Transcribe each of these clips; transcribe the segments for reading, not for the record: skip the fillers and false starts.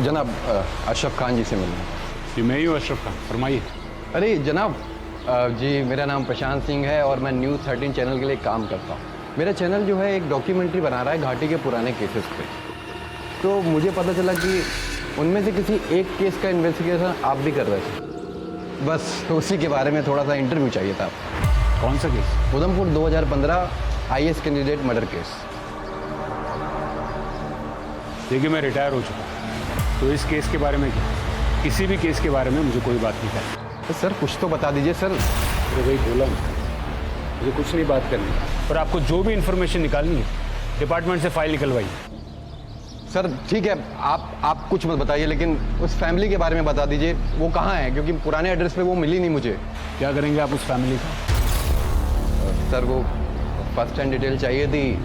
जनाब अशरफ खान जी से मिलना। जी मैं ही हूँ अशरफ खान, फरमाइए। अरे जनाब जी मेरा नाम प्रशांत सिंह है और मैं न्यूज़ 13 चैनल के लिए काम करता हूँ। मेरा चैनल जो है एक डॉक्यूमेंट्री बना रहा है घाटी के पुराने केसेस पे। तो मुझे पता चला कि उनमें से किसी एक केस का इन्वेस्टिगेशन आप भी कर रहे थे। बस उसी के बारे में थोड़ा सा इंटरव्यू चाहिए था आपको। कौन सा case? Udhampur 2015 IAS candidate murder case. देखिए मैं रिटायर हो चुका हूँ, तो इस केस के बारे में क्या, किसी भी केस के बारे में मुझे कोई बात नहीं करनी। सर कुछ तो बता दीजिए सर। अरे वही बोला मुझे कुछ नहीं बात करनी, पर आपको जो भी इंफॉर्मेशन निकालनी है डिपार्टमेंट से फाइल निकलवाइए। सर ठीक है, आप कुछ मत बताइए, लेकिन उस फैमिली के बारे में बता दीजिए, वो कहाँ है, क्योंकि पुराने एड्रेस पे वो मिली नहीं मुझे। क्या करेंगे आप उस फैमिली का? सर वो फर्स्ट हैंड डिटेल चाहिए थी,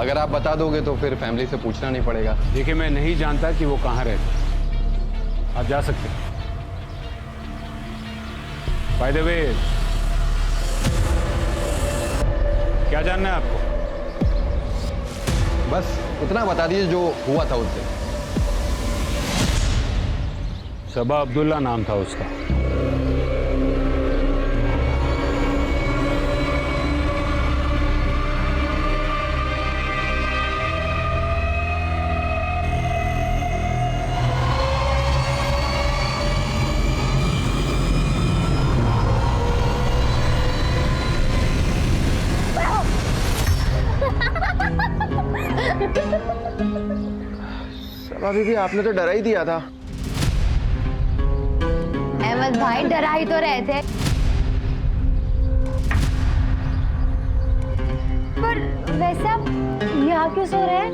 अगर आप बता दोगे तो फिर फैमिली से पूछना नहीं पड़ेगा। देखिए मैं नहीं जानता कि वो कहाँ रहते, आप जा सकते हैं। बाय द वे, क्या जानना है आपको? बस उतना बता दीजिए जो हुआ था उससे। सबा अब्दुल्ला नाम था उसका। अभी भी आपने तो डरा ही दिया था। अहमद भाई डरा ही तो रहे थे, पर वैसे आप यहाँ क्यों सो रहे हैं?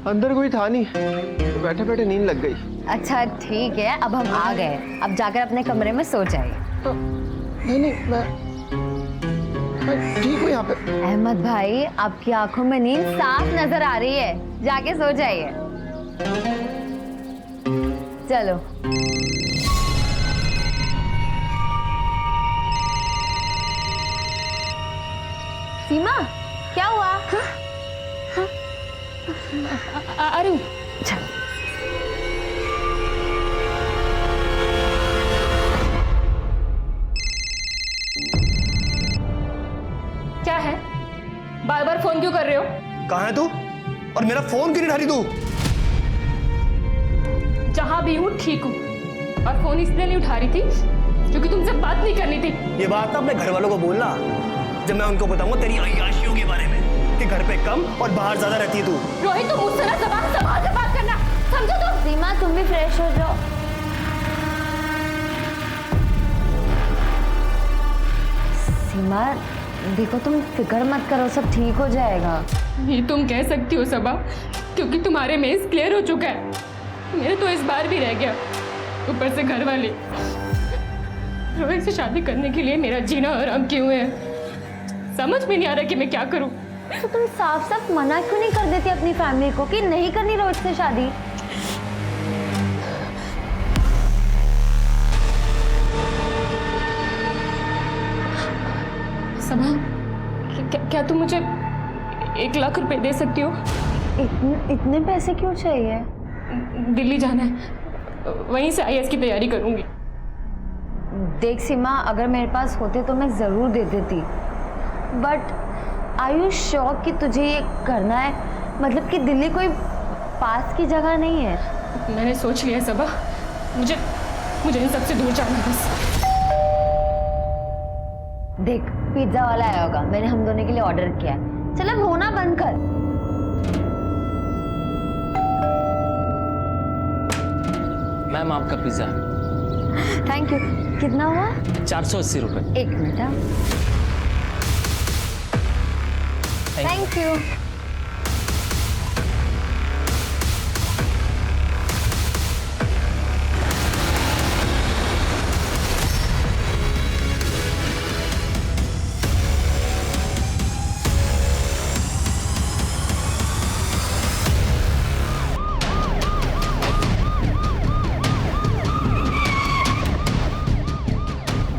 अंदर कोई था नहीं, तो बैठे बैठे नींद लग गई। अच्छा ठीक है, अब हम आ गए, अब जाकर अपने कमरे में सो जाइए। तो नहीं मैं ठीक हूँ यहाँ पे। अहमद भाई आपकी आंखों में नींद साफ नजर आ रही है, जाके सो जाइए। चलो। सीमा क्या हुआ? अरे चलो। क्या है, बार बार फोन क्यों कर रहे हो? कहाँ है तू? और मेरा फोन क्यों नहीं उठा रही तू? जहां भी हूँ ठीक हूँ, और फोन इसलिए नहीं उठा रही थी क्योंकि तुमसे बात नहीं करनी थी। ये बात ना अपने घर वालों को बोलना, जब मैं उनको बताऊंगा तेरी अय्याशियों के बारे में कि घर पे कम और बाहर ज्यादा रहती है तू। रोहित तुम मुझसे ना जबान संभाल के बात करना, समझो तुम? सीमा तुम भी फ्रेश हो जाओ। सीमा देखो तुम फिक्र मत करो, सब ठीक हो जाएगा। ये तुम कह सकती हो सबा, क्योंकि तुम्हारे मेज क्लियर हो चुका है, मेरे तो इस बार भी रह गया, ऊपर से घर वाले। रोहित से शादी करने के लिए मेरा जीना हराम क्यों है, समझ में नहीं आ रहा कि मैं क्या करूं। तो तुम साफ साफ मना क्यों नहीं कर देती अपनी फैमिली को कि नहीं करनी रोहित से शादी? सबा क्या तुम मुझे 1 लाख रुपए दे सकती हो? इतने पैसे क्यों चाहिए? दिल्ली जाना है, वहीं से IAS की तैयारी करूंगी। देख सीमा, अगर मेरे पास होते तो मैं जरूर दे देती, बट आर यू श्योर कि तुझे ये करना है? मतलब कि दिल्ली कोई पास की जगह नहीं है। मैंने सोच लिया है सबा, मुझे इन सबसे दूर जाना है बस। देख पिज्जा वाला आया होगा, मैंने हम दोनों के लिए ऑर्डर किया है, चल अब होना बंद कर। मैम आपका पिज्जा। Thank you. कितना हुआ? 480 रुपये। 1 मिनट। Thank you.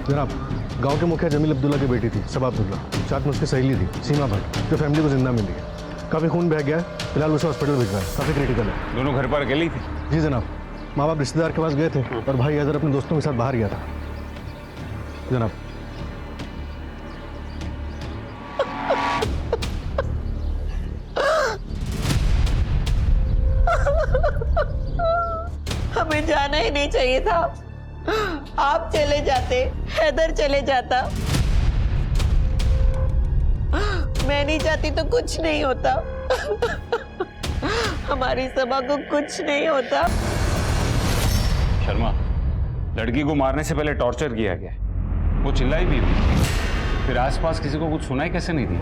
जनाब, गांव के मुखिया जमील अब्दुल्ला की बेटी थी सबा अब्दुल्ला, साथ में उसकी सहेली थी सीमा भट्ट, जो फैमिली को जिंदा मिली है। काफ़ी खून बह गया है, फिलहाल उसे हॉस्पिटल भिजवाया है, काफ़ी क्रिटिकल है। दोनों घर पर अकेली थी? जी जनाब, माँ बाप रिश्तेदार के पास गए थे और भाई अजहर अपने दोस्तों के साथ बाहर गया था जनाब। हमें जाना ही नहीं चाहिए था। आप चले जाते, हैदर चले जाता। मैं नहीं जाती तो कुछ नहीं होता। हमारी सभा को कुछ नहीं होता। शर्मा, लड़की को मारने से पहले टॉर्चर किया गया, वो चिल्लाई भी थी, फिर आसपास किसी को कुछ सुनाई कैसे नहीं दिया?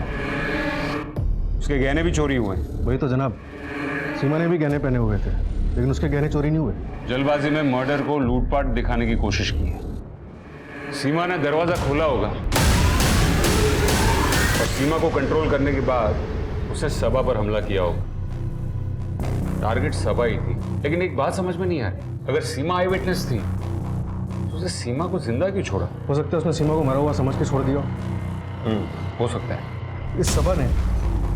उसके गहने भी चोरी हुए। वही तो जनाब, सीमा ने भी गहने पहने हुए थे लेकिन उसके गहने चोरी नहीं हुए। जल्दबाजी में मर्डर को लूटपाट दिखाने की कोशिश की है। सीमा ने दरवाजा खोला होगा और सीमा को कंट्रोल करने के बाद उसे सबा पर हमला किया होगा। टारगेट सबा ही थी, लेकिन एक बात समझ में नहीं आ रही, अगर सीमा आई विटनेस थी तो उसे सीमा को जिंदा क्यों छोड़ा? हो सकता है उसने सीमा को मरा हुआ समझ के छोड़ दिया। हो सकता है। इस सबा ने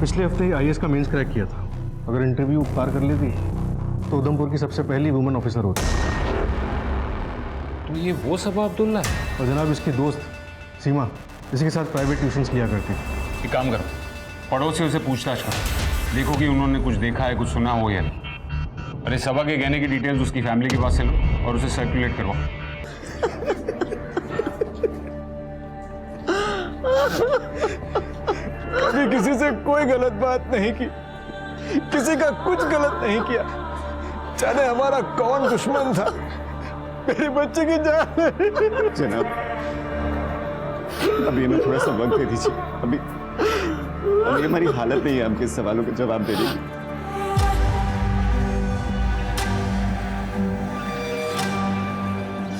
पिछले हफ्ते ही IAS का मेंस क्रैक किया था। अगर इंटरव्यू पार कर लेती तो उधमपुर की सबसे पहली वुमेन ऑफिसर होती। तो ये वो सबा अब्दुल्ला है? और जनाब इसकी दोस्त सीमा इसी के साथ प्राइवेट ट्यूशंस लिया करती थी। एक काम करो, पड़ोसियों से पूछताछ करो, देखो कि उन्होंने कुछ देखा है, कुछ सुना हो या नहीं। अरे सबा के गहने की डिटेल्स उसकी फैमिली के पास से लो और उसे सर्कुलेट करवाओ। कभी किसी से कोई गलत बात नहीं की, किसी का कुछ गलत नहीं किया, जाने हमारा कौन दुश्मन था। मेरे बच्चे की जान। जनाब, अभी हमें थोड़ा सा वक्त दे दीजिए। अभी हमारी हालत नहीं है आपके सवालों के जवाब देने की।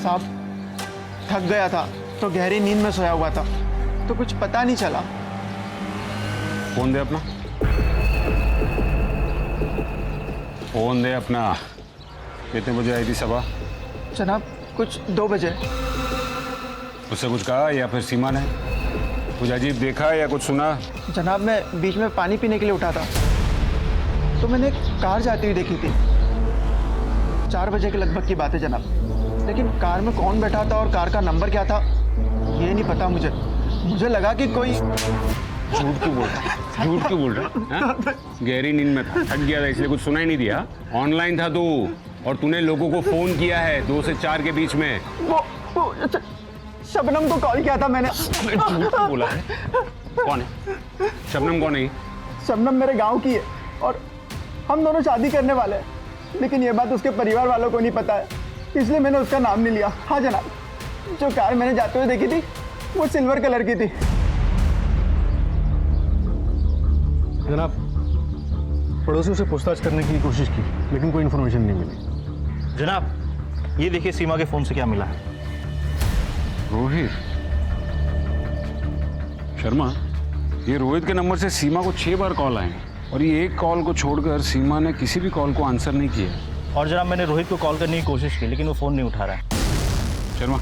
साहब, थक गया था तो गहरी नींद में सोया हुआ था तो कुछ पता नहीं चला। फोन दे अपना, फोन दे अपना। कितने बजे आई थी सबा? जनाब, कुछ 2 बजे। उससे कुछ कहा या फिर सीमा ने कुछ अजीब देखा या कुछ सुना? जनाब, मैं बीच में पानी पीने के लिए उठा था तो मैंने एक कार जाती हुई देखी थी। 4 बजे के लगभग की बात है जनाब, लेकिन कार में कौन बैठा था और कार का नंबर क्या था ये नहीं पता मुझे। मुझे लगा कि कोई। झूठ क्यों बोल रहा है? झूठ क्यों बोल रहा है? गहरी नींद में था, थक गया था इसलिए कुछ सुना ही नहीं दिया। ऑनलाइन था तू और तूने लोगों को फोन किया है 2 से 4 के बीच में। वो शबनम को कॉल किया था मैंने। झूठ क्यों बोला है? कौन है शबनम? कौन है? शबनम मेरे गांव की है और हम दोनों शादी करने वाले हैं, लेकिन ये बात उसके परिवार वालों को नहीं पता है, इसलिए मैंने उसका नाम नहीं लिया। हाँ जनाब, जो कार मैंने जाते हुए देखी थी वो सिल्वर कलर की थी। जनाब, पड़ोसियों से पूछताछ करने की कोशिश की लेकिन कोई इन्फॉर्मेशन नहीं मिली। जनाब, ये देखिए सीमा के फोन से क्या मिला है। रोहित शर्मा, ये रोहित के नंबर से सीमा को 6 बार कॉल आए और ये एक कॉल को छोड़कर सीमा ने किसी भी कॉल को आंसर नहीं किया। और जनाब, मैंने रोहित को कॉल करने की कोशिश की लेकिन वो फ़ोन नहीं उठा रहा है। शर्मा,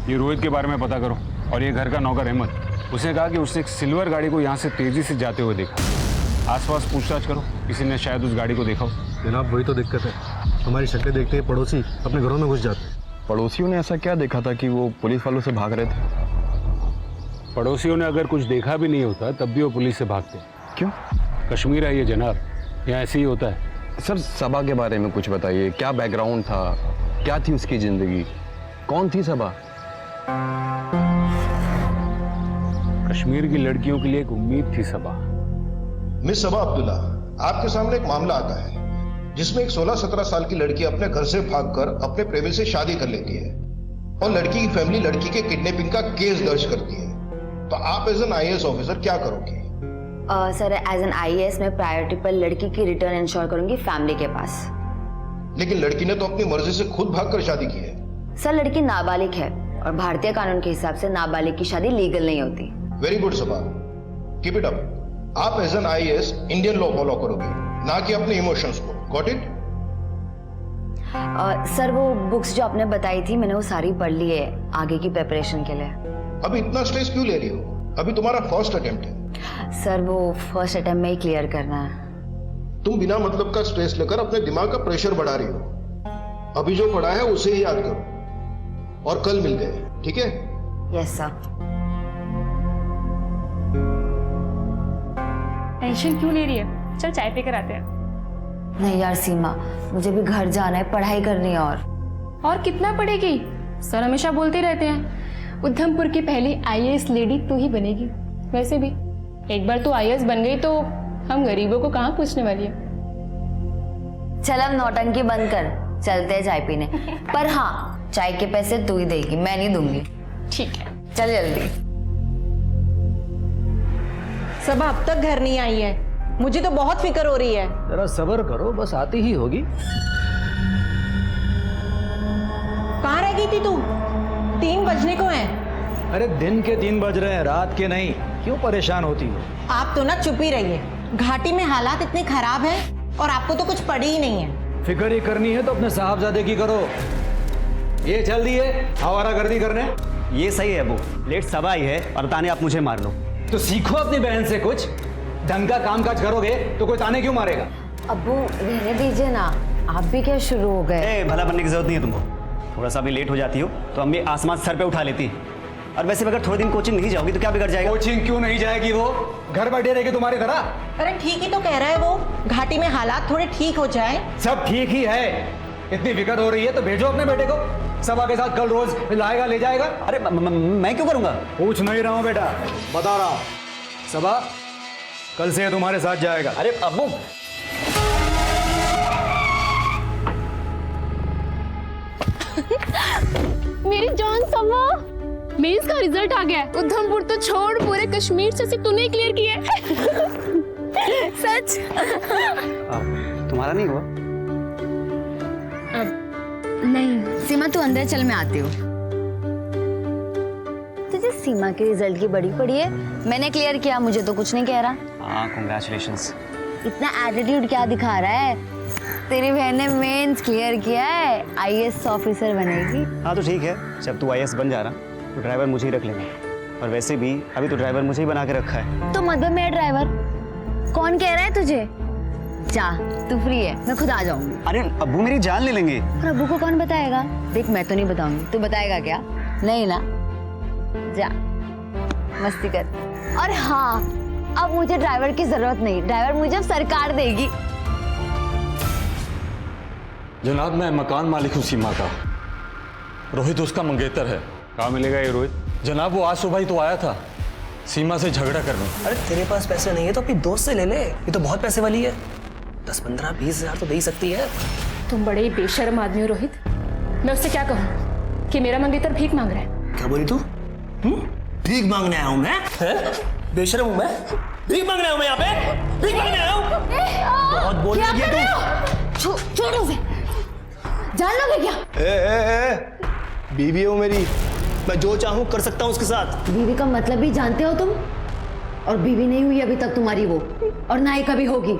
ये रोहित के बारे में पता करो। और ये घर का नौकर अहमद, उसने कहा कि उसने एक सिल्वर गाड़ी को यहाँ से तेजी से जाते हुए देखा। आसपास पूछताछ करो, किसी ने शायद उस गाड़ी को देखा हो। जनाब, वही तो दिक्कत है, हमारी शक्लें देखते ही पड़ोसी अपने घरों में घुस जाते हैं। पड़ोसियों ने ऐसा क्या देखा था कि वो पुलिस वालों से भाग रहे थे? पड़ोसियों ने अगर कुछ देखा भी नहीं होता तब भी वो पुलिस से भागते। क्यों? कश्मीर है ये जनाब, यहाँ ऐसे ही होता है। सर, सबा के बारे में कुछ बताइए, क्या बैकग्राउंड था, क्या थी उसकी जिंदगी, कौन थी सबा? कश्मीर की लड़कियों के लिए एक उम्मीद थी सबा। मिस सबा अब्दुल्ला, आपके सामने एक मामला आता है जिसमें एक 16-17 साल की लड़की अपने घर से भागकर अपने प्रेमी से शादी कर लेती है और लड़की की फैमिली लड़की के किडनैपिंग का केस दर्ज करती है। तो आप एज एन IAS ऑफिसर क्या करोगे? सर, एज एन IAS में प्रायोरिटी पर लड़की की रिटर्न इंश्योर करूंगी फैमिली के पास। लेकिन लड़की ने तो अपनी मर्जी से खुद भागकर शादी की है। सर, लड़की नाबालिग है और भारतीय कानून के हिसाब से नाबालिग की शादी लीगल नहीं होती। Very good Saba, keep it up. आप as an IAS Indian law follow करोगे, ना कि अपने इमोशंस को। Got it? सर, वो बुक्स जो आपने बताई थी मैंने वो सारी पढ़ ली है आगे की प्रिपरेशन के लिए। अभी इतना स्ट्रेस क्यों ले रही हो? अभी तुम्हारा फर्स्ट अटेम्प्ट है। सर, वो फर्स्ट अटेम्प्ट में ही क्लियर करना है। तुम बिना मतलब का स्ट्रेस लेकर अपने दिमाग का प्रेशर बढ़ा रही हो। अभी जो पढ़ा है उसे ही याद करो और कल मिलते हैं, ठीक है? Yes sir. टेंशन क्यों ले रही है? चल चाय पी कर आते हैं। नहीं यार सीमा, मुझे भी घर जाना है, पढ़ाई करनी है। और कितना पढ़ेगी? सर हमेशा बोलते रहते हैं उधमपुर की पहली आईएएस लेडी तू ही बनेगी। वैसे भी एक बार तू आईएएस बन गई तो हम गरीबों को कहाँ पूछने वाली है। चल अब नौटंकी बंद कर, चलते हैं चाय पीने। पर हाँ, चाय के पैसे तू ही देगी, मैं नहीं दूंगी। ठीक है, चल जल्दी। सबा अब तक घर नहीं आई है, मुझे तो बहुत फिक्र हो रही है। जरा सब्र करो, बस आती ही होगी। कहाँ रह गई थी तू? 3 बजने को हैं। अरे दिन के 3 बज रहे हैं, रात के नहीं। क्यों परेशान होती हो? आप तो ना चुप ही रहिए। घाटी में हालात इतने खराब हैं और आपको तो कुछ पड़ी ही नहीं है। फिक्र ही करनी है तो अपने साहबजादे की करो। ये चल दिए आवारागर्दी करने। ये सही है अबू, लेट सबा आई है और ताने आप मुझे मार लो। तो सीखो अपनी बहन से कुछ। ढंग का काम काज करोगे तो कोई ताने क्यों मारेगा? अब्बू रहने दीजिए ना, आप भी क्या शुरू हो गए? भला बनने की जरूरत नहीं है तुमको। थोड़ा सा भी लेट हो जाती हो तो अम्मी आसमान सर पे उठा लेती। और वैसे भी अगर थोड़े दिन कोचिंग नहीं जाओगी तो क्या बिगड़ जाएगा? कोचिंग क्यों नहीं जाएगी? वो घर बैठे रहेगी तुम्हारी तरह। अरे ठीक ही तो कह रहा है वो, घाटी में हालात थोड़े ठीक हो जाए। सब ठीक ही है। इतनी फिक्र हो रही है तो भेजो अपने बेटे को, सबा के साथ कल रोज लाएगा ले जाएगा। अरे मैं क्यों करूंगा? पूछ नहीं रहा हूं बेटा, बता रहा हूं। सबा कल से तुम्हारे साथ जाएगा। अरे अब्बू, मेरी जान समा, मेंस का रिजल्ट आ गया है। उधमपुर तो छोड़, पूरे कश्मीर से तूने क्लियर किया है। सच? तुम्हारा नहीं हुआ? नहीं सीमा, तू अंदर चल, मैं आती हूँ। तुझे सीमा के रिजल्ट की बड़ी पड़ी है। मैंने क्लियर किया, मुझे तो कुछ नहीं कह रहा। हाँ, कांग्रेचुलेशंस। इतना एटीट्यूड क्या दिखा रहा है? तेरी बहन ने मेंस क्लियर किया है, आईएएस ऑफिसर बनेगी। हाँ तो ठीक है, जब तू आईएएस बन जा रहा तो ड्राइवर मुझे ही रख लेना। और वैसे भी अभी तो ड्राइवर मुझे ही बना के रखा है। तो मतलब मेरा ड्राइवर कौन कह रहा है तुझे? जा, तू फ्री है, मैं खुद आ जाऊंगी। अरे अब्बू मेरी जान ले लेंगे। और अब्बू को कौन बताएगा? देख मैं तो नहीं बताऊंगी, तू बताएगा क्या? नहीं ना, जा मस्ती कर। और हाँ, अब मुझे ड्राइवर की जरूरत नहीं, ड्राइवर मुझे अब सरकार देगी। जनाब मैं मकान मालिक हूँ सीमा का। रोहित उसका मंगेतर है। कहाँ मिलेगा ये रोहित? जनाब वो आज सुबह ही तो आया था सीमा से झगड़ा करने। अरे तेरे पास पैसे नहीं है तो अपनी दोस्त से ले ले, ये तो बहुत पैसे वाली है। 10, 15, 20 हजार तो दे ही सकती है। तुम बड़े ही बेशर्म आदमी हो रोहित। मैं उससे क्या कहूँ कि मेरा मंगेतर भीख मांग रहा है। क्या बोली तू? भीख मांगने आया हूँ मैं? बेशर्म हूँ मैं? भीख मांगने आया हूँ मैं यहाँ पे? भीख मांगने आया हूँ? बहुत बोल रही है तू। छोड़ उसे, जान लोगे क्या? बीवी है वो मेरी, मैं जो चाहूँ कर सकता हूँ उसके साथ। बीवी का मतलब भी जानते हो तुम? और बीवी नहीं हुई अभी तक तुम्हारी वो, और ना ही कभी होगी।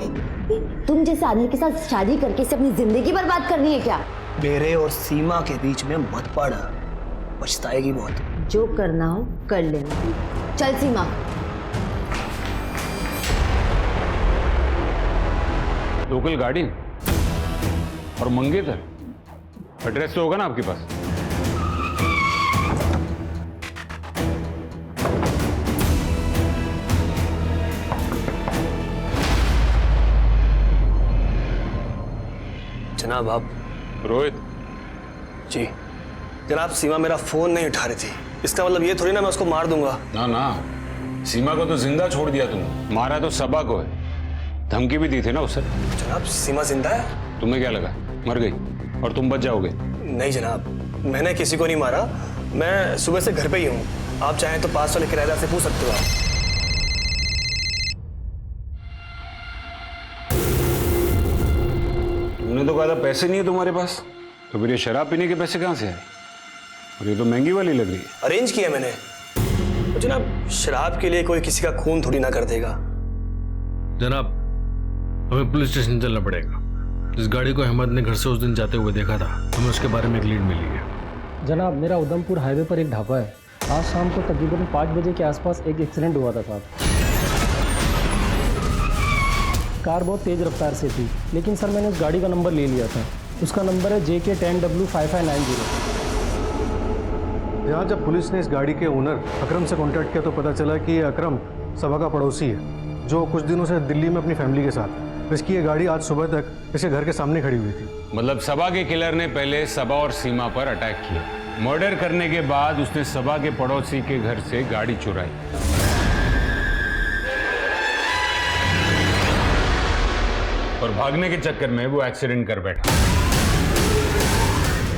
तुम जैसे आदमी के साथ शादी करके इसे अपनी जिंदगी बर्बाद करनी है क्या? मेरे और सीमा के बीच में मत पड़, पछताएगी बहुत। जो करना हो कर लेना। चल सीमा। लोकल गाड़ी और मंगेतर, एड्रेस तो होगा ना आपके पास? जनाब आप। रोहित जी जनाब, सीमा मेरा फोन नहीं उठा रही थी, इसका मतलब ये थोड़ी ना मैं उसको मार दूंगा। ना ना, सीमा को तो जिंदा छोड़ दिया तुमने, मारा तो सबा को है। धमकी भी दी थी ना उससे। जनाब सीमा जिंदा है। तुम्हें क्या लगा मर गई और तुम बच जाओगे? नहीं जनाब, मैंने किसी को नहीं मारा, मैं सुबह से घर पे ही हूँ। आप चाहें तो पास वाले किराएदार से पूछ सकते हो आप। तुमने तो कहा था पैसे नहीं है तुम्हारे पास, तो फिर ये शराब पीने के पैसे कहाँ से आए? और ये तो महंगी वाली लग रही है। अरेंज किया मैंने। तो जनाब शराब के लिए कोई किसी का खून थोड़ी ना कर देगा। जनाब हमें पुलिस स्टेशन चलना पड़ेगा। जिस गाड़ी को अहमद ने घर से उस दिन जाते हुए देखा था, हमें उसके बारे में एक लीड मिली है। जनाब मेरा उधमपुर हाईवे पर एक ढाबा है। आज शाम को तकरीबन 5 बजे के आसपास एक एक्सीडेंट हुआ था साहब। कार बहुत तेज़ रफ्तार से थी, लेकिन सर मैंने उस गाड़ी का नंबर ले लिया था। उसका नंबर है JK10W5590। यहाँ जब पुलिस ने इस गाड़ी के ओनर अकरम से कांटेक्ट किया तो पता चला कि ये अकरम सबा का पड़ोसी है, जो कुछ दिनों से दिल्ली में अपनी फैमिली के साथ है। इसकी ये गाड़ी आज सुबह तक इसके घर के सामने खड़ी हुई थी। मतलब सबा के किलर ने पहले सबा और सीमा पर अटैक किया, मर्डर करने के बाद उसने सबा के पड़ोसी के घर से गाड़ी चुराई और भागने के चक्कर में वो एक्सीडेंट कर बैठा।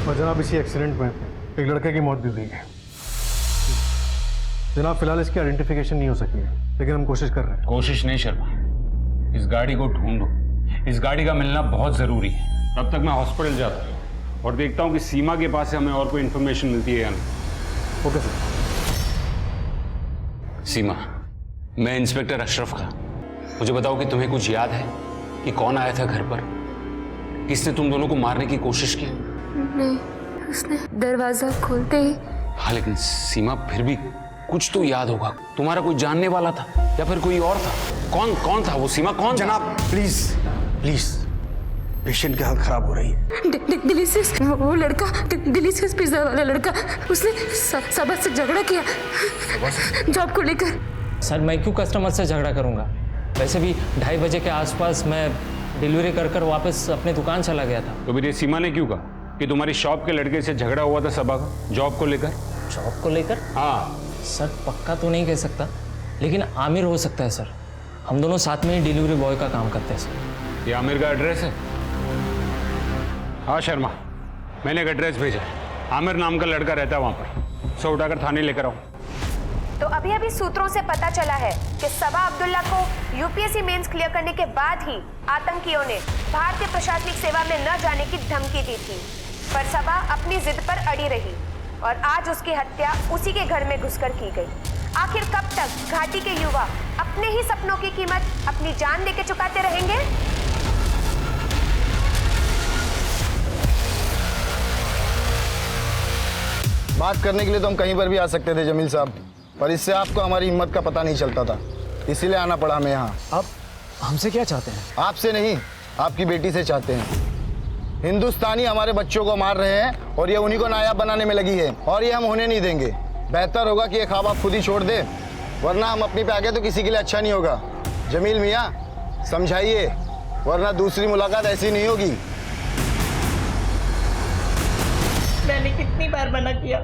और जनाब इसी एक्सीडेंट में एक लड़के की मौत भी हुई है। जनाब फिलहाल इसकी आइडेंटिफिकेशन नहीं हो सकी है, लेकिन हम कोशिश कर रहे हैं। कोशिश नहीं शर्मा, इस गाड़ी को ढूंढो, इस गाड़ी का मिलना बहुत जरूरी है। तब तक मैं हॉस्पिटल जाता हूँ और देखता हूँ कि सीमा के पास से हमें और कोई इन्फॉर्मेशन मिलती है या नहीं। Okay sir. सीमा, मैं इंस्पेक्टर अशरफ खां। मुझे बताओ कि तुम्हें कुछ याद है कि कौन आया था घर पर, किसने तुम दोनों को मारने की कोशिश की? नहीं, उसने दरवाजा खोलते ही। हाँ लेकिन सीमा फिर भी कुछ तो याद होगा। तुम्हारा कोई जानने वाला था या फिर कोई और था? कौन था वो? सीमा कौन? जनाब प्लीज प्लीज, पेशेंट की हालत खराब हो रही है। डिलीशियस, वो लड़का, डिलीशियस पिज्जा वाला लड़का, उसने सबा से झगड़ा किया जॉब को लेकर। सर मैं क्यों कस्टमर से झगड़ा करूंगा? वैसे भी 2:30 बजे के आसपास मैं डिलीवरी कर वापस अपने दुकान चला गया था। तो फिर ये सीमा ने क्यों कहा कि तुम्हारी शॉप के लड़के से झगड़ा हुआ था सबा का जॉब को लेकर? जॉब को लेकर? हाँ सर पक्का तो नहीं कह सकता, लेकिन आमिर हो सकता है सर। हम दोनों साथ में ही डिलीवरी बॉय का काम करते हैं सर। ये आमिर का एड्रेस है? हाँ शर्मा, मैंने एक एड्रेस भेजा है, आमिर नाम का लड़का रहता है वहाँ पर। सो उठाकर थाने लेकर आओ। तो अभी सूत्रों से पता चला है कि सबा अब्दुल्ला को यूपीएससी मेंस क्लियर करने के बाद ही आतंकियों ने भारतीय प्रशासनिक सेवा में न जाने की धमकी दी थी, पर सबा अपनी जिद पर अड़ी रही और आज उसकी हत्या उसी के घर में घुसकर की गई। आखिर कब तक घाटी के युवा अपने ही सपनों की कीमत अपनी जान देके चुकाते रहेंगे? बात करने के लिए तो हम कहीं पर भी आ सकते थे जमील साहब, पर इससे आपको हमारी हिम्मत का पता नहीं चलता था, इसीलिए आना पड़ा हमें यहाँ। आप हमसे क्या चाहते हैं? आपसे नहीं, आपकी बेटी से चाहते हैं। हिंदुस्तानी हमारे बच्चों को मार रहे हैं और ये उन्हीं को नायाब बनाने में लगी है, और ये हम होने नहीं देंगे। बेहतर होगा कि ये ख्वाब आप खुद ही छोड़ दे, वरना हम अपनी पे आ गए तो किसी के लिए अच्छा नहीं होगा। जमील मियाँ समझाइए, वरना दूसरी मुलाकात ऐसी नहीं होगी। मैंने कितनी बार मना किया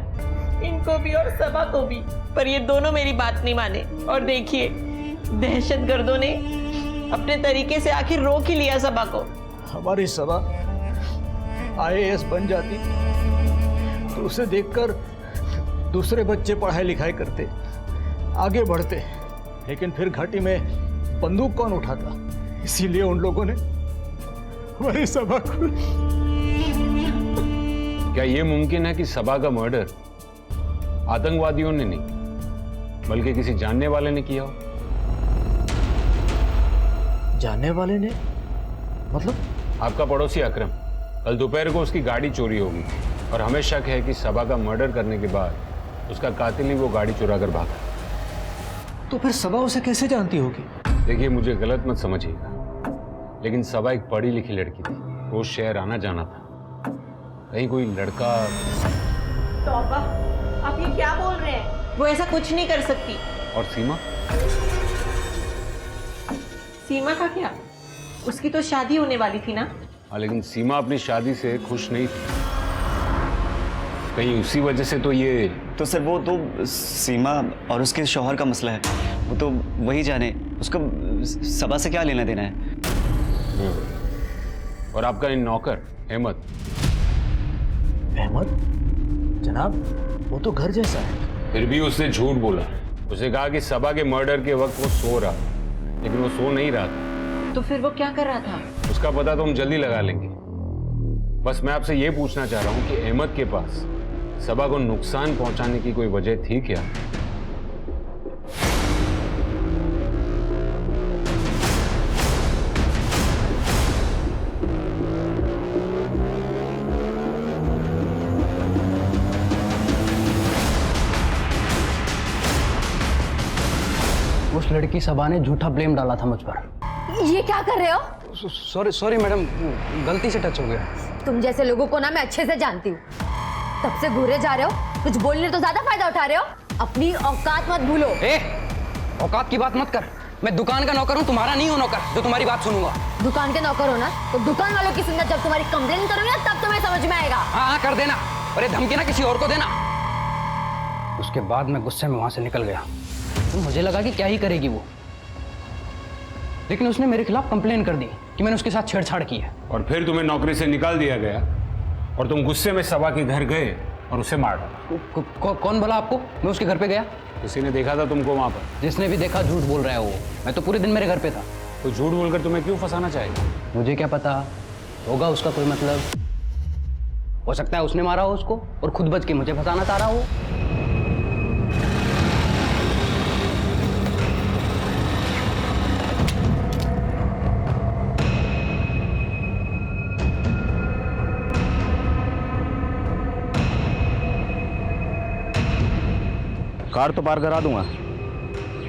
इनको भी और सबा को भी, पर ये दोनों मेरी बात नहीं माने। और देखिए दहशतगर्दों ने अपने तरीके से आखिर रोक ही लिया सबा को। हमारी सबा IAS बन जाती तो उसे देखकर दूसरे बच्चे पढ़ाई लिखाई करते, आगे बढ़ते, लेकिन फिर घाटी में बंदूक कौन उठाता? इसीलिए उन लोगों ने हमारी सबा को। क्या ये मुमकिन है कि सबा का मर्डर आतंकवादियों ने नहीं बल्कि किसी जानने वाले ने किया हो? जानने वाले ने? मतलब? आपका पड़ोसी अकरम, कल दोपहर को उसकी गाड़ी चोरी होगी और हमें शक है कि सबा का मर्डर करने के बाद उसका कातिल ही वो गाड़ी चुरा कर भागा। तो फिर सबा उसे कैसे जानती होगी? देखिए मुझे गलत मत समझिएगा, लेकिन सबा एक पढ़ी लिखी लड़की थी, रोज शहर आना जाना था। कहीं कोई लड़का। तौबा, आप ये क्या बोल रहे हैं? वो ऐसा कुछ नहीं कर सकती। और सीमा? सीमा का क्या? उसकी तो शादी होने वाली थी ना। हाँ लेकिन सीमा अपनी शादी से खुश नहीं थी, कहीं उसी वजह से तो ये। तो सर वो तो सीमा और उसके शौहर का मसला है, वो तो वही जाने, उसको सबा से क्या लेना देना है। और आपका इन नौकर अहमद? अहमद? जनाब वो तो घर जैसा है। फिर भी उसने झूठ बोला। उसे कहा कि सबा के मर्डर के वक्त वो सो रहा, लेकिन वो सो नहीं रहा था। तो फिर वो क्या कर रहा था? उसका पता तो हम जल्दी लगा लेंगे। बस मैं आपसे ये पूछना चाह रहा हूँ कि अहमद के पास सबा को नुकसान पहुंचाने की कोई वजह थी क्या? उस लड़की सबा ने झूठा ब्लेम डाला था मुझ पर। ये क्या कर रहे हो? सॉरी मैडम, गलती से टच हो गया। तुम जैसे लोगों को ना मैं अच्छे से जानती हूँ। तब से घूरे जा रहे हो, कुछ बोलने तो ज्यादा फायदा उठा रहे हो। अपनी औकात मत भूलो। औकात की बात मत कर। मैं दुकान का नौकर हूँ, तुम्हारा नहीं हूँ नौकर जो तुम्हारी बात सुनूंगा। दुकान के नौकर हो ना, तो दुकान वालों की सुनना जब तुम्हारी कंप्लेन करूंगी तब तुम्हें समझ में आएगा। हाँ कर देना, और ये धमकी ना किसी और को देना। उसके बाद मैं गुस्से में वहां से निकल गया। तो मुझे लगा कि क्या ही करेगी वो, लेकिन उसने मेरे खिलाफ कंप्लेन कर दी कि मैंने उसके साथ छेड़छाड़ की है। और फिर तुम्हें नौकरी से निकाल दिया गया और तुम गुस्से में सबा के घर गए और उसे मार डाला। कौन बोला आपको मैं उसके घर पे गया? किसी ने देखा था तुमको वहां पर? जिसने भी देखा झूठ बोल रहा है वो। मैं तो पूरे दिन मेरे घर पे था। तो झूठ बोलकर तुम्हें क्यों फंसाना चाहेगा? मुझे क्या पता, होगा उसका कोई मतलब। हो सकता है उसने मारा हो उसको और खुद बच के मुझे फंसाना चाह रहा हो। कार तो पार करा दूंगा,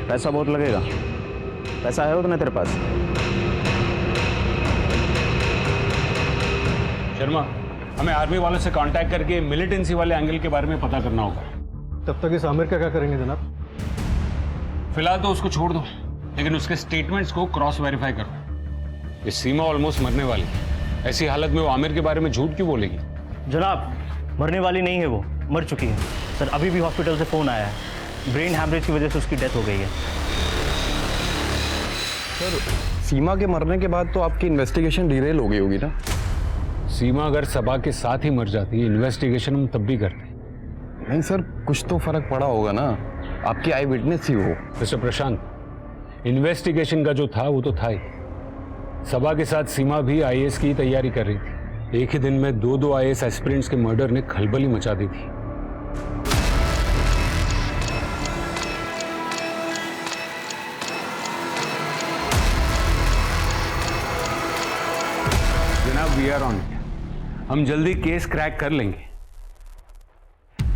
पैसा बहुत लगेगा। पैसा है उतना तेरे पास? शर्मा, हमें आर्मी वालों से कांटेक्ट करके मिलिटेंसी वाले एंगल के बारे में पता करना होगा। तब तक इस आमिर का क्या करेंगे जनाब? फिलहाल तो उसको छोड़ दो, लेकिन उसके स्टेटमेंट्स को क्रॉस वेरीफाई करो। ये सीमा ऑलमोस्ट मरने वाली है, ऐसी हालत में वो आमिर के बारे में झूठ क्यों बोलेगी? जनाब, मरने वाली नहीं है, वो मर चुकी है सर। अभी भी हॉस्पिटल से फ़ोन आया है, ब्रेन हैमरेज की वजह से उसकी डेथ हो गई है। सर, सीमा के मरने के बाद तो आपकी इन्वेस्टिगेशन डिरेल हो गई होगी ना? सीमा अगर सबा के साथ ही मर जाती, इन्वेस्टिगेशन हम तब भी करते। नहीं सर, कुछ तो फर्क पड़ा होगा ना, आपकी आई विटनेस ही हो। मिस्टर प्रशांत, इन्वेस्टिगेशन का जो था वो तो था ही। सबा के साथ सीमा भी आईएएस की तैयारी कर रही थी। एक ही दिन में दो आईएएस एस्पिरेंट्स के मर्डर ने खलबली मचा दी थी। जनाब, वी आर ऑन इट। हम जल्दी केस क्रैक कर लेंगे।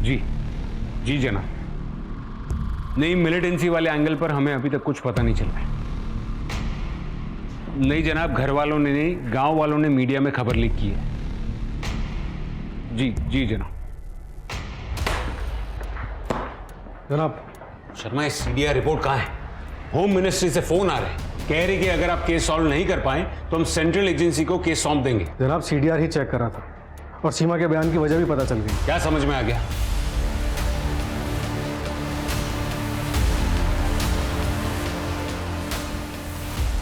जी जनाब। नहीं, मिलिटेंसी वाले एंगल पर हमें अभी तक कुछ पता नहीं चल रहा है। नहीं जनाब, घर वालों ने नहीं, गांव वालों ने मीडिया में खबर लीक की है। जी जनाब। जनाब, शर्मा, ये सीडीआर रिपोर्ट कहाँ है? होम मिनिस्ट्री से फोन आ रहे हैं, कह रही कि अगर आप केस सॉल्व नहीं कर पाए तो हम सेंट्रल एजेंसी को केस सौंप देंगे। जनाब, सीडीआर ही चेक करा था और सीमा के बयान की वजह भी पता चल गई। क्या समझ में आ गया?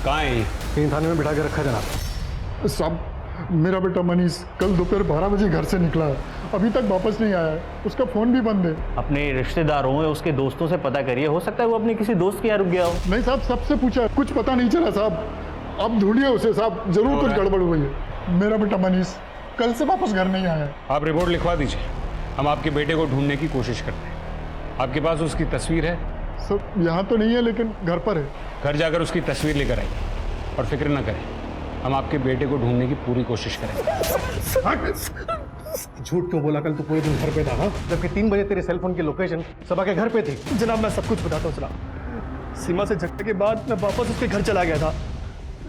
कहाँ है? कहीं थाने में बिठा के रखा जनाब। साहब, मेरा बेटा मनीष कल दोपहर 12 बजे घर से निकला है, अभी तक वापस नहीं आया है। उसका फोन भी बंद है। अपने रिश्तेदारों या उसके दोस्तों से पता करिए, हो सकता है वो अपने किसी दोस्त के यहाँ रुक गया हो। नहीं साहब, सबसे पूछा, कुछ पता नहीं चला साहब। अब ढूंढिए उसे साहब, जरूर कुछ गड़बड़ हुई है। मेरा बेटा मनीष कल से वापस घर नहीं आया। आप रिपोर्ट लिखवा दीजिए, हम आपके बेटे को ढूंढने की कोशिश करते हैं। आपके पास उसकी तस्वीर है? सर, यहाँ तो नहीं है, लेकिन घर पर है। घर जाकर उसकी तस्वीर लेकर आइए और फिक्र न करें, हम आपके बेटे को ढूंढने की पूरी कोशिश करेंगे। झूठ क्यों बोला? कल तू पूरे दिन घर पे था, जबकि 3 बजे तेरे सेलफोन की लोकेशन सबा के घर पे थी। जनाब, मैं सब कुछ बताता हूँ जनाब। सीमा से झगड़े के बाद मैं वापस उसके घर चला गया था,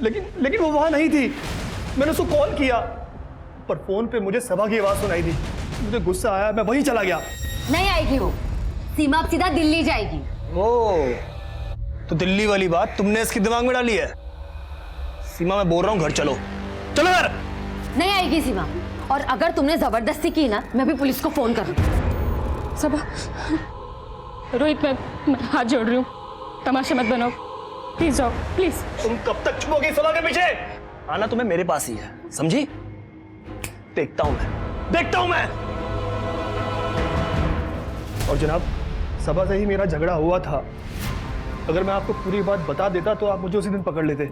लेकिन वो वहाँ नहीं थी। मैंने उसको कॉल किया, पर फोन पे मुझे सबा की आवाज़ सुनाई दी। मुझे गुस्सा आया, मैं वहीं चला गया। नहीं आएगी वो, सीमा अब सीधा दिल्ली जाएगी। ओ, तो दिल्ली वाली बात तुमने इसके दिमाग में डाली है? सीमा, मैं बोल रहा हूँ घर चलो यार। नहीं आएगी सीमा, और अगर तुमने जबरदस्ती की ना, मैं भी पुलिस को फोन करूँ। सबा, रोहित, मैं हाथ जोड़ रही हूँ, तमाशे मत बनाओ, प्लीज जाओ, प्लीज। तुम कब तक छुपोगी सबा के पीछे? आना तुम्हें मेरे पास ही है, समझी? देखता हूं मैं। और जनाब, सबा से ही मेरा झगड़ा हुआ था। अगर मैं आपको पूरी बात बता देता तो आप मुझे उसी दिन पकड़ लेते,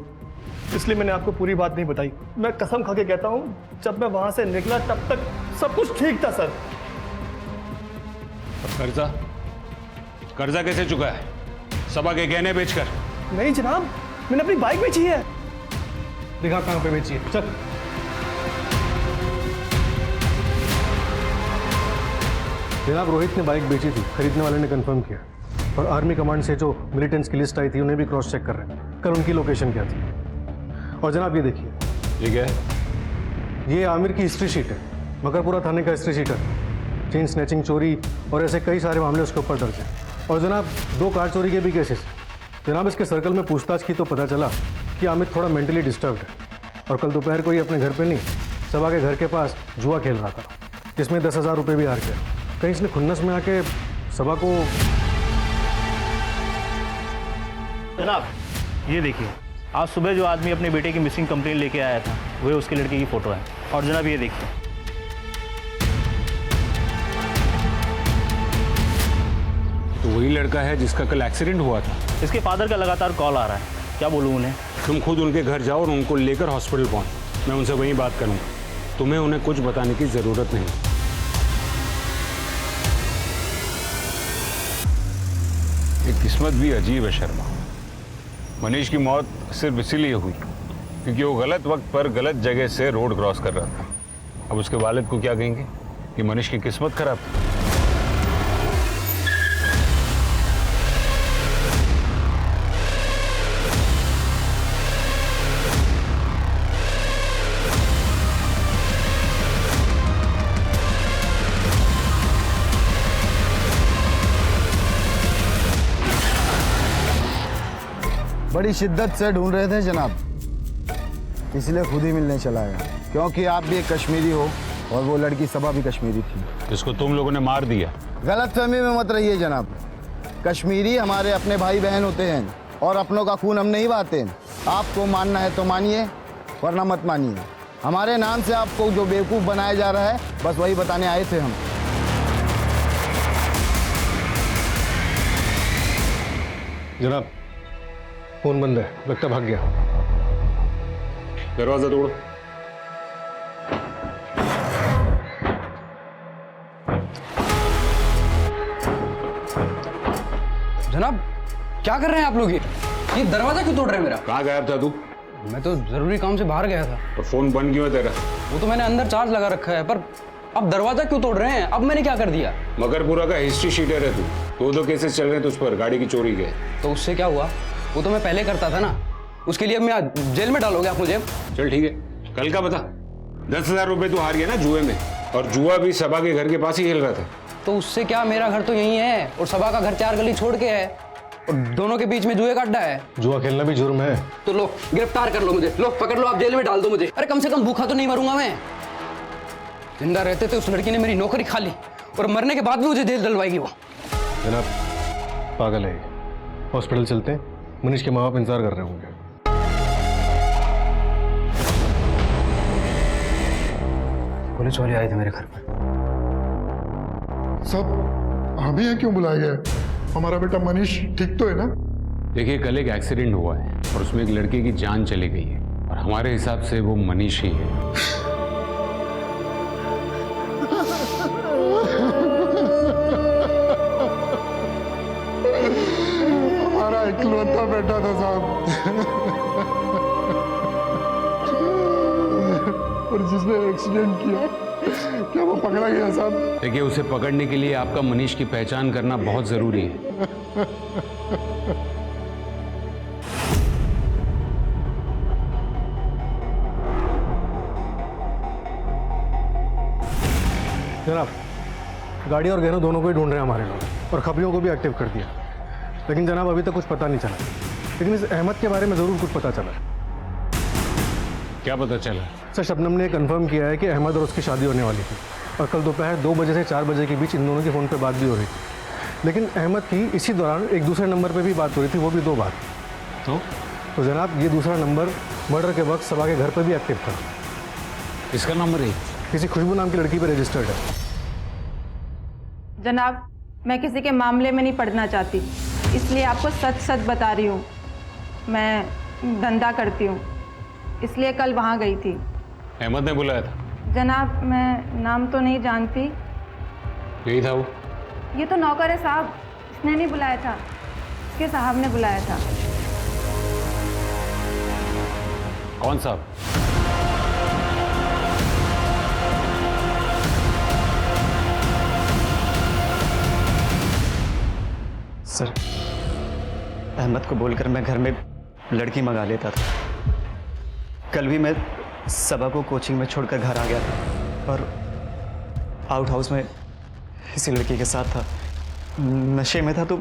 इसलिए मैंने आपको पूरी बात नहीं बताई। मैं कसम खा के कहता हूं, जब मैं वहां से निकला तब तक सब कुछ ठीक था सर। कर्जा कैसे चुका है? सबा के गहने बेचकर? नहीं जनाब, मैंने अपनी बाइक बेची है। दिखा कहां पे बेची है, चल। जनाब, रोहित ने बाइक बेची थी, खरीदने वाले ने कंफर्म किया, और आर्मी कमांड से जो मिलिटेंट्स की लिस्ट आई थी उन्हें भी क्रॉस चेक कर रहे हैं, कल उनकी लोकेशन क्या थी। और जनाब, ये देखिए, ठीक है, ये आमिर की हिस्ट्री शीट है, मकरपुरा थाने का हिस्ट्री शीट है। चेन स्नैचिंग, चोरी और ऐसे कई सारे मामले उसके ऊपर दर्ज हैं। और जनाब 2 कार चोरी के भी केसेस। जनाब इसके सर्कल में पूछताछ की तो पता चला कि आमिर थोड़ा मेंटली डिस्टर्ब्ड है और कल दोपहर को ही अपने घर पे नहीं, सबा के घर के पास जुआ खेल रहा था, जिसमें 10,000 रुपये भी हार गया। कहीं इसने खुन्नस में आके सबा को। जनाब ये देखिए, आज सुबह जो आदमी अपने बेटे की मिसिंग कंप्लेंट लेके आया था वह उसके लड़के की फ़ोटो है। और जनाब ये देखिए, तो वही लड़का है जिसका कल एक्सीडेंट हुआ था। इसके फादर का लगातार कॉल आ रहा है, क्या बोलूँ उन्हें? तुम खुद उनके घर जाओ और उनको लेकर हॉस्पिटल पहुंच। मैं उनसे वहीं बात करूंगा। तुम्हें उन्हें कुछ बताने की ज़रूरत नहीं। ये किस्मत भी अजीब है शर्मा। मनीष की मौत सिर्फ इसीलिए हुई क्योंकि वो गलत वक्त पर गलत जगह से रोड क्रॉस कर रहा था। अब उसके वालिद को क्या कहेंगे कि मनीष की किस्मत खराब थी। बड़ी शिद्दत से ढूंढ रहे थे जनाब, इसलिए खुद ही मिलने चला गया। क्योंकि आप भी एक कश्मीरी हो और वो लड़की सबा भी कश्मीरी थी, जिसको तुम लोगों ने मार दिया। गलतफहमी में मत रहिए जनाब। कश्मीरी हमारे अपने भाई बहन होते हैं और अपनों का खून हम नहीं बहाते। आपको मानना है तो मानिए, वरना मत मानिए। हमारे नाम से आपको जो बेवकूफ़ बनाया जा रहा है, बस वही बताने आए थे हम। जनाब फोन बंद है, लगता भाग गया। दरवाजा तोड़ो। जनाब क्या कर रहे हैं आप लोग? ये दरवाजा क्यों तोड़ रहे हैं मेरा? कहाँ गायब था तू? मैं तो जरूरी काम से बाहर गया था। और फोन बंद क्यों है तेरा? वो तो मैंने अंदर चार्ज लगा रखा है, पर अब दरवाजा क्यों तोड़ रहे हैं? अब मैंने क्या कर दिया? मकरपुरा का हिस्ट्री शीटर है तू। 2 केसेस चल रहे हैं तुझ पर, गाड़ी की चोरी के। तो उससे क्या हुआ? वो तो मैं पहले करता था ना। उसके लिए अब मैं जेल में डालोगे आप मुझे? चल ठीक है, कल का बता। 10,000 रुपए तू हार गया ना जुए में, और जुआ भी सबा के घर के पास ही खेल रहा था। तो उससे क्या, मेरा घर तो यही है और सबा का घर 4 गली छोड़ के है और दोनों के बीच में जुए का अड्डा है। जुआ खेलना भी जुर्म है। तो लो गिरफ्तार कर लो मुझे, लो पकड़ लो, आप जेल में डाल दो मुझे। अरे कम से कम भूखा तो नहीं मरूंगा मैं। जिंदा रहते थे उस लड़की ने मेरी नौकरी खा ली और मरने के बाद भी मुझे जेल डलवाएगी वो। जनाब पागल है, हॉस्पिटल चलते हैं, मनीष के माँ बाप इंतजार कर रहे होंगे। पुलिस वाले आए थे मेरे घर पर। सब हमें यहाँ क्यों बुलाया गया? हमारा बेटा मनीष ठीक तो है ना? देखिए कल एक एक्सीडेंट हुआ है और उसमें एक लड़के की जान चली गई है, और हमारे हिसाब से वो मनीष ही है। हमारा इकलौता बेटा था साहब, और जिसने एक्सीडेंट किया, क्या वो पकड़ा गया साहब? देखिए उसे पकड़ने के लिए आपका मनीष की पहचान करना बहुत जरूरी है। जनाब गाड़ी और गहनों दोनों को ही ढूंढ रहे हैं हमारे लोग, और खबरियों को भी एक्टिव कर दिया। लेकिन जनाब अभी तक कुछ पता नहीं चला। लेकिन इस अहमद के बारे में ज़रूर कुछ पता चला। क्या पता चला? सर शबनम ने कंफर्म किया है कि अहमद और उसकी शादी होने वाली थी, और कल दोपहर 2 बजे से 4 बजे के बीच इन दोनों की फ़ोन पे बात भी हो रही थी। लेकिन अहमद की इसी दौरान एक दूसरे नंबर पे भी बात हो रही थी, वो भी 2 बार। तो जनाब ये दूसरा नंबर मर्डर के वक्त सबा के घर पर भी एक्टिव था। इसका नंबर है किसी खुशबू नाम की लड़की पर रजिस्टर्ड है। जनाब मैं किसी के मामले में नहीं पड़ना चाहती, इसलिए आपको सच सच बता रही हूँ। मैं धंधा करती हूँ, इसलिए कल वहाँ गई थी। अहमद ने बुलाया था? जनाब मैं नाम तो नहीं जानती। यही था वो? ये तो नौकर है साहब, इसने नहीं बुलाया था, इसके साहब ने बुलाया था। कौन साहब? सर अहमद को बोलकर मैं घर में लड़की मंगा लेता था। कल भी मैं सबा को कोचिंग में छोड़कर घर आ गया था और आउट हाउस में किसी लड़की के साथ था। नशे में था तो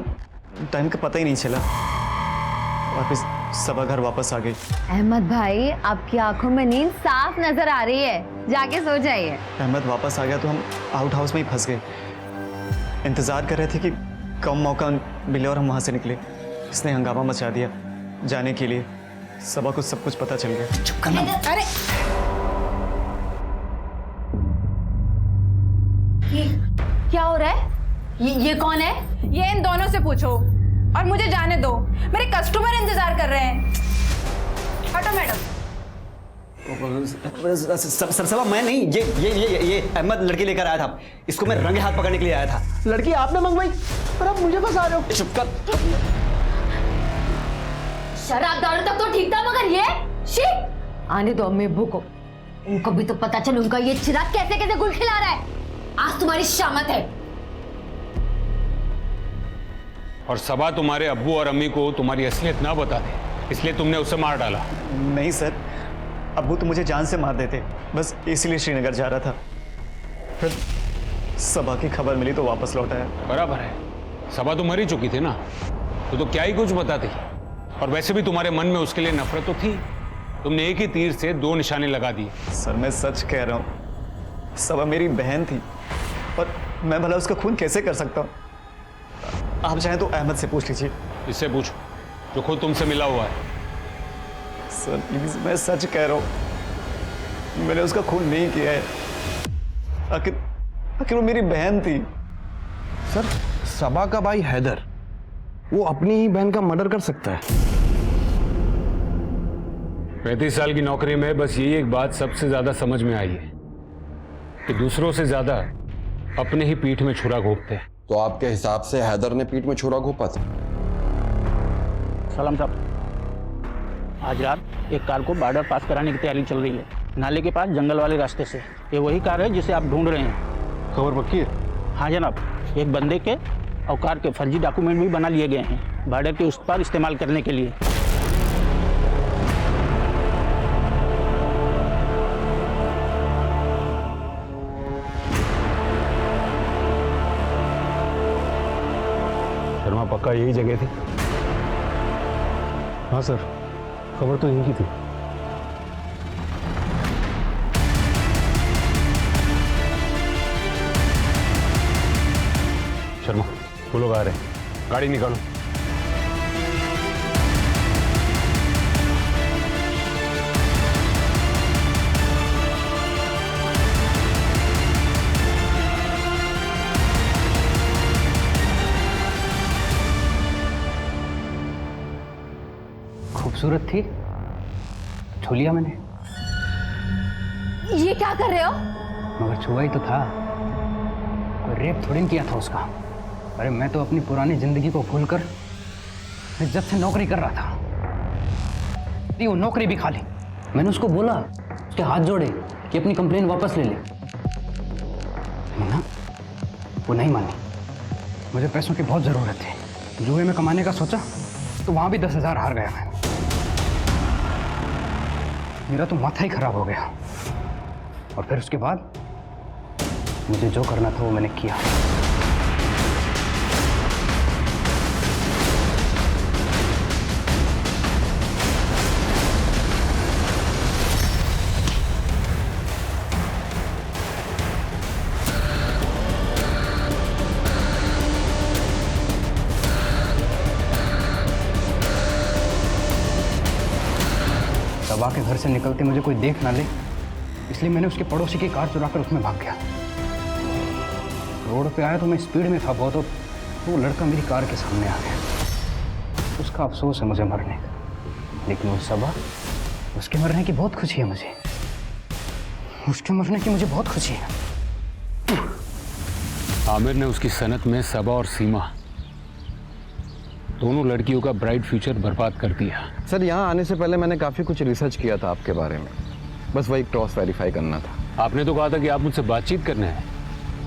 टाइम का पता ही नहीं चला और फिर सबा घर वापस आ गई। अहमद भाई, आपकी आंखों में नींद साफ नजर आ रही है, जाके सो जाइए। अहमद वापस आ गया तो हम आउट हाउस में ही फंस गए। इंतज़ार कर रहे थे कि कम मौका मिले और हम वहाँ से निकले। इसने हंगामा मचा दिया जाने के लिए। सबा को सब कुछ पता चल गया। चुप करना। अरे क्या हो रहा है? ये कौन है? ये इन दोनों से पूछो और मुझे जाने दो, मेरे कस्टमर इंतजार कर रहे हैं। हटो मैडम। सबा मैं नहीं, ये अहमद लड़की लेकर आया था। इसको मैं रंगे हाथ पकड़ने के लिए आया था। लड़की आपने मंगवाई पर आप मुझे फंसा रहे हो। चुप कर। शराब दारू तक तो ठीक था, मगर ये शी! आने दो अम्मी अब्बू को, उनको भी तो पता चले उनका ये चिराग कैसे कैसे गुल खिला रहा है। आज तुम्हारी शामत है। और सबा तुम्हारे अब्बू और अम्मी को तुम्हारी असलियत ना बता दे, इसलिए तुमने उसे मार डाला। नहीं सर, अब्बू तो मुझे जान से मार देते, बस इसलिए श्रीनगर जा रहा था। फिर सबा की खबर मिली तो वापस लौट आया। बराबर है, सबा तो मर ही चुकी थी ना, तो क्या ही कुछ बताती। और वैसे भी तुम्हारे मन में उसके लिए नफरत तो थी। तुमने एक ही तीर से दो निशाने लगा दिए। सर मैं सच कह रहा हूँ, सबा मेरी बहन थी और मैं भला उसका खून कैसे कर सकता हूँ। आप चाहें तो अहमद से पूछ लीजिए। इससे पूछो जो खुद तुमसे मिला हुआ है। सर प्लीज, मैं सच कह रहा हूँ, मैंने उसका खून नहीं किया है। आखिर वो मेरी बहन थी। सर सबा का भाई हैदर, वो अपनी ही बहन का मर्डर कर सकता है? 35 साल की नौकरी में बस यही एक बात सबसे ज्यादा समझ में आई है कि दूसरों से ज्यादा अपने ही पीठ में छुरा घोंपते हैं। तो आपके हिसाब से हैदर ने पीठ में छुरा घोंपा था? सलाम साहब, आज रात एक कार को बॉर्डर पास कराने की तैयारी चल रही है, नाले के पास जंगल वाले रास्ते से। ये वही कार है जिसे आप ढूंढ रहे हैं। खबर पक्की है? हाँ जनाब, एक बंदे के और कार के फर्जी डॉक्यूमेंट भी बना लिए गए हैं, बॉर्डर के उस पार इस्तेमाल करने के लिए। शर्मा पक्का यही जगह थी? हाँ सर, खबर तो यही की थी। शर्मा वो लोग आ रहे हैं, गाड़ी निकालो। खूबसूरत थी, छू लिया मैंने। ये क्या कर रहे हो? मगर छुआ ही तो था, कोई रेप थोड़ी किया था उसका। अरे मैं तो अपनी पुरानी जिंदगी को भूलकर इज्जत से नौकरी कर रहा था। वो नौकरी भी खा ली। मैंने उसको बोला, उसके हाथ जोड़े कि अपनी कंप्लेन वापस ले ले, ना वो नहीं मानी। मुझे पैसों की बहुत ज़रूरत थी, जुए में कमाने का सोचा तो वहाँ भी 10,000 हार गया मैं। मेरा तो माथा ही खराब हो गया। और फिर उसके बाद मुझे जो करना था वो मैंने किया। सबा के घर से निकलते मुझे कोई देख ना ले, इसलिए मैंने उसके पड़ोसी की कार चुराकर उसमें भाग गया। रोड पे आया तो मैं स्पीड में था बहुत, तो वो लड़का मेरी कार के सामने आ गया। उसका अफसोस है मुझे मरने का, लेकिन वो सबा, उसके मरने की बहुत खुशी है मुझे। उसके मरने की मुझे बहुत खुशी है। आमिर ने उसकी सनत में सबा और सीमा दोनों लड़कियों का ब्राइट फ्यूचर बर्बाद कर दिया। सर यहाँ आने से पहले मैंने काफ़ी कुछ रिसर्च किया था आपके बारे में, बस वही क्रॉस वेरीफाई करना था। आपने तो कहा था कि आप मुझसे बातचीत करने हैं,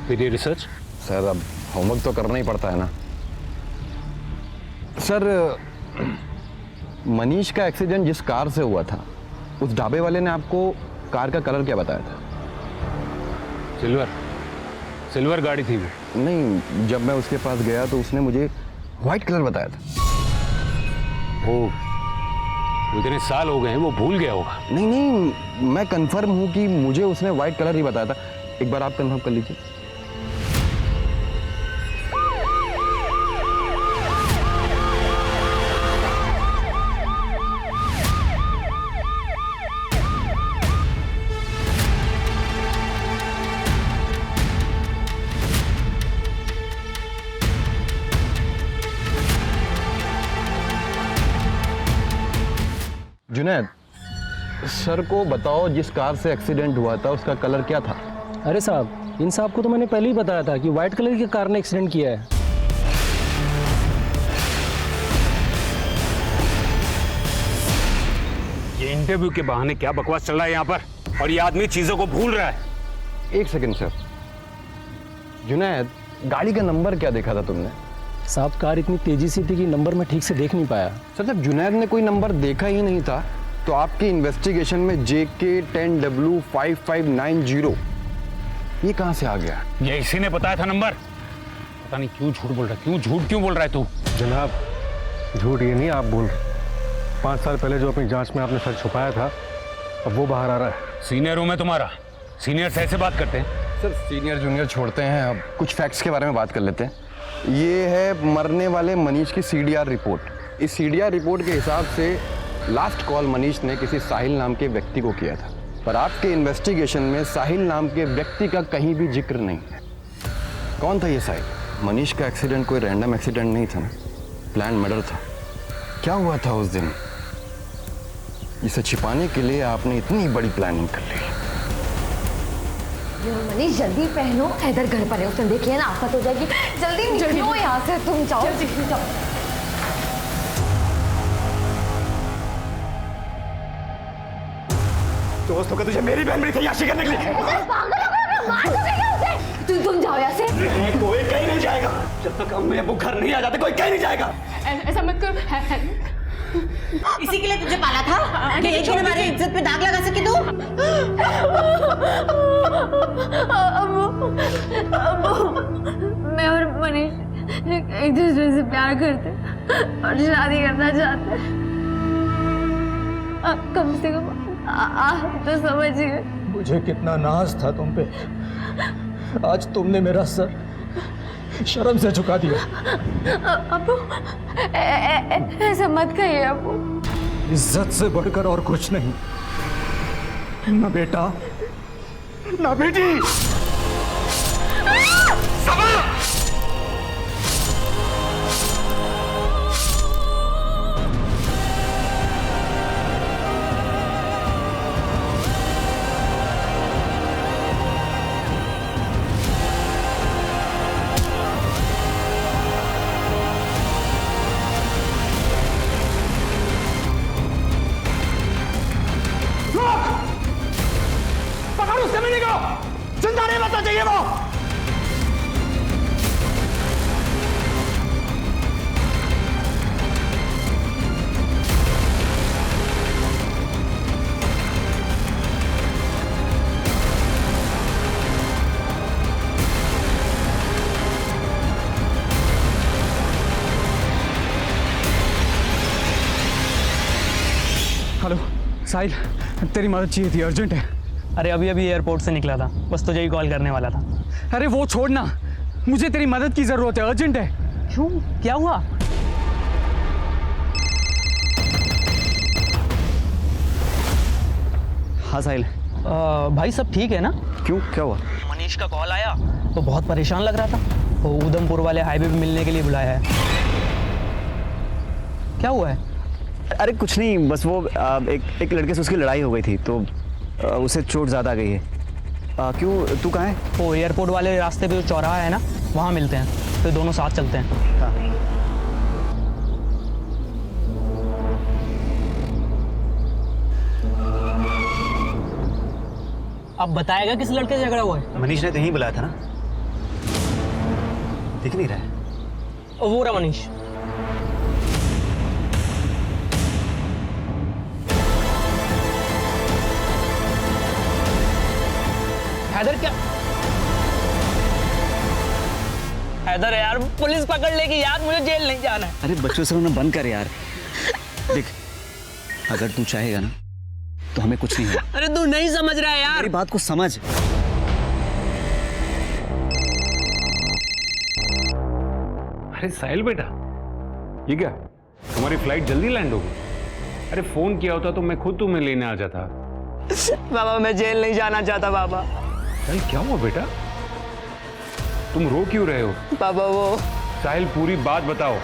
फिर ये रिसर्च? सर अब होमवर्क तो करना ही पड़ता है ना। सर मनीष का एक्सीडेंट जिस कार से हुआ था, उस ढाबे वाले ने आपको कार का कलर क्या बताया था? सिल्वर गाड़ी थी वो। नहीं, जब मैं उसके पास गया तो उसने मुझे व्हाइट कलर बताया था। वो इतने साल हो गए हैं, वो भूल गया होगा। नहीं, मैं कंफर्म हूँ कि मुझे उसने व्हाइट कलर ही बताया था। एक बार आप कंफर्म कर लीजिए। जुनैद, सर को बताओ जिस कार से एक्सीडेंट हुआ था उसका कलर क्या था? अरे साहब, इन साहब को तो मैंने पहले ही बताया था कि व्हाइट कलर की कार ने एक्सीडेंट किया है। ये इंटरव्यू के बहाने क्या बकवास चल रहा है यहाँ पर, और ये आदमी चीजों को भूल रहा है। एक सेकंड सर। जुनैद, गाड़ी का नंबर क्या देखा था तुमने? साहब, कार इतनी तेजी से थी कि नंबर मैं ठीक से देख नहीं पाया। सर, जब जुनैद ने कोई नंबर देखा ही नहीं था तो आपकी इन्वेस्टिगेशन में JK10W5590 ये कहाँ से आ गया? ये इसी ने बताया था नंबर। पता नहीं क्यों झूठ बोल रहा है, क्यों बोल रहा है तू? जनाब, झूठ ये नहीं आप बोल रहे। 5 साल पहले जो अपनी जांच में आपने सच छुपाया था, अब वो बाहर आ रहा है। सीनियर हूं मैं तुम्हारा, सीनियर से ऐसे बात करते हैं? सर, सीनियर जूनियर छोड़ते हैं, अब कुछ फैक्ट्स के बारे में बात कर लेते हैं। ये है मरने वाले मनीष की CDR रिपोर्ट। इस CDR रिपोर्ट के हिसाब से लास्ट कॉल मनीष ने किसी साहिल नाम के व्यक्ति को किया था, पर आपके इन्वेस्टिगेशन में साहिल नाम के व्यक्ति का कहीं भी जिक्र नहीं है। कौन था ये साहिल? मनीष का एक्सीडेंट कोई रैंडम एक्सीडेंट नहीं था ना, प्लान मर्डर था। क्या हुआ था उस दिन? इसे छिपाने के लिए आपने इतनी बड़ी प्लानिंग कर ली। मनीष, जल्दी पहनो, इधर घर पर है, उसने देखिए ना आफत हो जाएगी। जल्दी निकलो यहाँ से, तुम जाओ। दोस्तों का तुझे मेरी बहन मेरी तैयारी करने के लिए तुम जाओ यहाँ से। कोई कहीं नहीं जाएगा जब तक अम्मी अब्बू घर नहीं आ जाते। कोई कहीं नहीं जाएगा। ऐसा मत करो। इसी के लिए तुझे पाला था कि एक दिन हमारी इज्जत पे दाग लगा सके तू। मैं और मनीष एक दूसरे से प्यार करते और शादी करना चाहते। कम से कम आप तो समझिए। मुझे कितना नाज था तुम पे, आज तुमने मेरा सर शर्म से झुका दिया। अबू, ऐसा मत कहिए अबू। इज्जत से बढ़कर और कुछ नहीं, ना बेटा ना बेटी। जिंदा नहीं बचना चाहिए वो। हेलो साहिल, तेरी मदद चाहिए थी, अर्जेंट है। अरे अभी अभी एयरपोर्ट से निकला था, बस तुझे ही कॉल करने वाला था। अरे वो छोड़ना, मुझे तेरी मदद की ज़रूरत है, अर्जेंट है। क्यों, क्या हुआ? हाँ साहिल। भाई सब ठीक है ना? क्यों, क्या हुआ? मनीष का कॉल आया तो बहुत परेशान लग रहा था, वो उधमपुर वाले हाईवे पे मिलने के लिए बुलाया है। क्या हुआ है? अरे कुछ नहीं, बस वो एक लड़के से उसकी लड़ाई हो गई थी तो उसे चोट ज़्यादा आ गई है। क्यों, तू कहाँ है? वो एयरपोर्ट वाले रास्ते पे जो चौराहा है ना, वहाँ मिलते हैं, फिर दोनों साथ चलते हैं। हाँ। अब बताएगा किस लड़के से झगड़ा हुआ है? मनीष ने तो यहीं बुलाया था ना, दिख नहीं रहा है। वो रहा मनीष। हैदर क्या हैदर यार, पुलिस पकड़ लेगी यार, मुझे जेल नहीं जाना है। अरे बच्चों से रोना बंद कर यार। देख, अगर तू चाहेगा ना तो हमें कुछ नहीं होगा। अरे तू नहीं समझ रहा है यार, मेरी बात को समझ। अरे साहिल बेटा, ये क्या, तुम्हारी फ्लाइट जल्दी लैंड होगी? अरे फोन किया होता तो मैं खुद तुम्हें लेने आ जाता। बाबा मैं जेल नहीं जाना चाहता बाबा। साहिल क्या हुआ बेटा, तुम रो क्यों रहे हो? बाबा वो साहिल पूरी बात बताओ।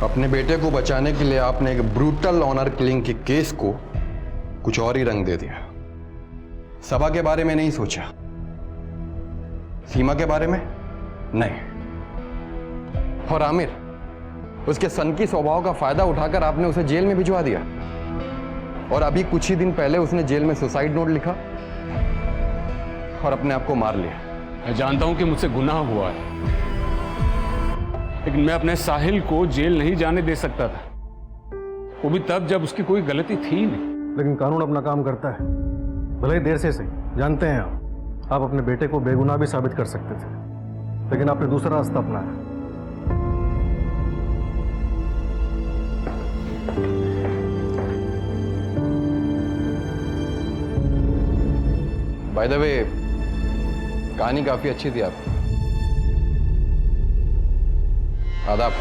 अपने बेटे को बचाने के लिए आपने एक ब्रूटल ऑनर किलिंग के केस को कुछ और ही रंग दे दिया। सबा के बारे में नहीं सोचा, सीमा के बारे में नहीं, और आमिर, उसके सनकी स्वभाव का फायदा उठाकर आपने उसे जेल में भिजवा दिया। और अभी कुछ ही दिन पहले उसने जेल में सुसाइड नोट लिखा और अपने आप को मार लिया। मैं जानता हूं कि मुझसे गुनाह हुआ है, लेकिन मैं अपने साहिल को जेल नहीं जाने दे सकता था, वो भी तब जब उसकी कोई गलती थी नहीं। लेकिन कानून अपना काम करता है, भले ही देर से सही। जानते हैं आप अपने बेटे को बेगुनाह भी साबित कर सकते थे, लेकिन आपने दूसरा रास्ता अपनाया। बाय द वे, कहानी काफी अच्छी थी आपकी। आदाब।